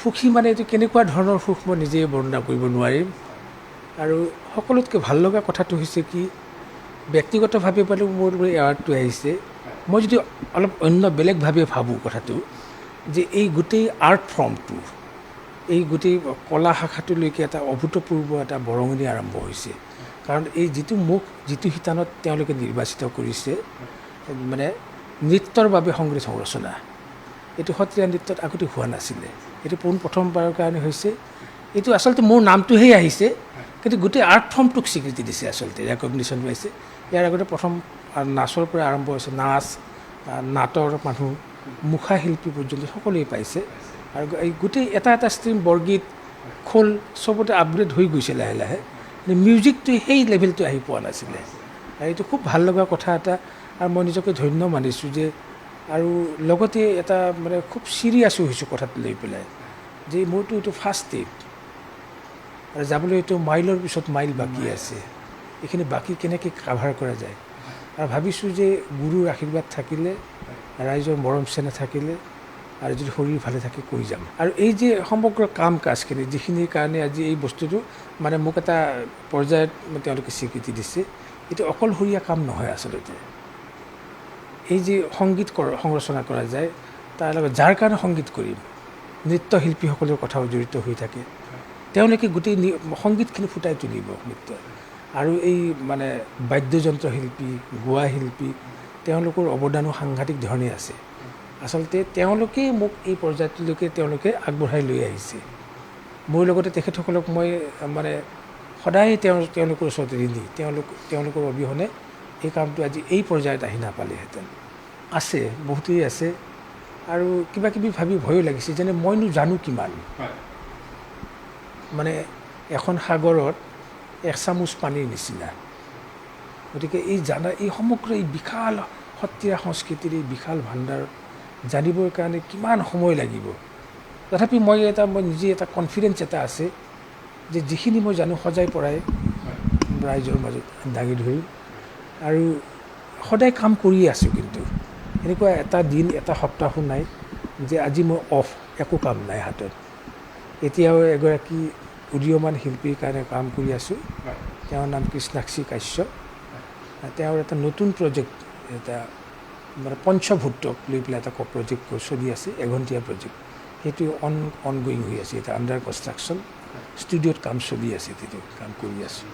সুখী মানে এইটো কেনেকুৱা ধৰণৰ সুখ মই নিজেই বৰ্ণনা কৰিব নোৱাৰিম আৰু সকলোতকৈ ভাল লগা কথাটো হৈছে কি ব্যক্তিগতভাৱে পালোঁ মোৰ এৱাৰ্ডটো আহিছে মই যদি অলপ অন্য বেলেগভাৱে ভাবোঁ কথাটো যে এই গোটেই আৰ্ট ফৰ্মটো এই গোটেই কলা শাখাটোলৈকে এটা অভূতপূৰ্ব এটা বৰঙণি আৰম্ভ হৈছে কাৰণ এই যিটো মুখ যিটো শিতানত তেওঁলোকে নিৰ্বাচিত কৰিছে মানে নৃত্যৰ বাবে সংগীত সংৰচনা এইটো সত্ৰীয়া নৃত্যত আগতে হোৱা নাছিলে এইটো প্ৰথমবাৰৰ কাৰণে হৈছে এইটো আচলতে মোৰ নামটোহে আহিছে কিন্তু গোটেই আৰ্ট ফৰ্মটোক স্বীকৃতি দিছে আচলতে ৰেকগনিশ্যন পাইছে ইয়াৰ আগতে প্ৰথম নাচৰ পৰা আৰম্ভ হৈছে নাচ নাটৰ মানুহ মুখা শিল্পী পৰ্যন্ত সকলোৱে পাইছে আৰু এই গোটেই এটা এটা ষ্ট্ৰীম বৰগীত খোল চবতে আপগ্ৰেড হৈ গৈছে লাহে লাহে কিন্তু মিউজিকটো সেই লেভেলটো আহি পোৱা নাছিলে আৰু এইটো খুব ভাল লগা কথা এটা আৰু মই নিজকে ধন্য মানিছোঁ যে আৰু লগতে এটা মানে খুব চিৰিয়াছো হৈছোঁ কথাটো লৈ পেলাই যে মোৰতো এইটো ফাৰ্ষ্ট ষ্টেপ আৰু যাবলৈ এইটো মাইলৰ পিছত মাইল বাকী আছে এইখিনি বাকী কেনেকৈ কাভাৰ কৰা যায় আৰু ভাবিছোঁ যে গুৰুৰ আশীৰ্বাদ থাকিলে ৰাইজৰ মৰম চেনেহ থাকিলে আৰু যদি শৰীৰ ভালে থাকে কৰি যাম আৰু এই যে সমগ্ৰ কাম কাজখিনি যিখিনিৰ কাৰণে আজি এই বস্তুটো মানে মোক এটা পৰ্যায়ত তেওঁলোকে স্বীকৃতি দিছে এইটো অকলশৰীয়া কাম নহয় আচলতে এই যে সংগীত সংৰচনা কৰা যায় তাৰ লগত যাৰ কাৰণে সংগীত কৰিম নৃত্যশিল্পীসকলৰ কথাও জড়িত হৈ থাকে তেওঁলোকে গোটেই সংগীতখিনি ফুটাই তুলিব নৃত্য আৰু এই মানে বাদ্যযন্ত্ৰ শিল্পী গোৱা শিল্পী তেওঁলোকৰ অৱদানো সাংঘাতিক ধৰণে আছে আচলতে তেওঁলোকেই মোক এই পৰ্যায়টোলৈকে তেওঁলোকে আগবঢ়াই লৈ আহিছে মোৰ লগতে তেখেতসকলক মই মানে সদায় তেওঁলোকৰ ওচৰত ঋণী তেওঁলোকৰ অবিহনে এই কামটো আজি এই পৰ্যায়ত আহি নাপালেহেঁতেন আছে বহুতেই আছে আৰু কিবা কিবি ভাবি ভয়ো লাগিছে যেনে মইনো জানো কিমান মানে এখন সাগৰত এক চামুচ পানীৰ নিচিনা গতিকে এই জানা এই সমগ্ৰ এই বিশাল সত্ৰীয়া সংস্কৃতিৰ এই বিশাল ভাণ্ডাৰ জানিবৰ কাৰণে কিমান সময় লাগিব তথাপি মই নিজে এটা কনফিডেঞ্চ এটা আছে যে যিখিনি মই জানো সজাই পৰাই ৰাইজৰ মাজত দাঙি ধৰিম আৰু সদায় কাম কৰিয়ে আছোঁ কিন্তু এনেকুৱা এটা দিন এটা সপ্তাহো নাই যে আজি মই অফ একো কাম নাই হাতত এতিয়াও এগৰাকী উদীয়মান শিল্পীৰ কাৰণে কাম কৰি আছোঁ তেওঁৰ নাম কৃষ্ণাক্ষী কাশ্যপ তেওঁৰ এটা নতুন প্ৰজেক্ট এটা মানে পঞ্চভূতক লৈ পেলাই এটা প্ৰজেক্ট চলি আছে এঘণ্টীয়া প্ৰজেক্ট সেইটো অনগয়িং হৈ আছে এটা আণ্ডাৰ কনষ্ট্ৰাকশ্যন ষ্টুডিঅ'ত কাম চলি আছে সেইটো কাম কৰি আছোঁ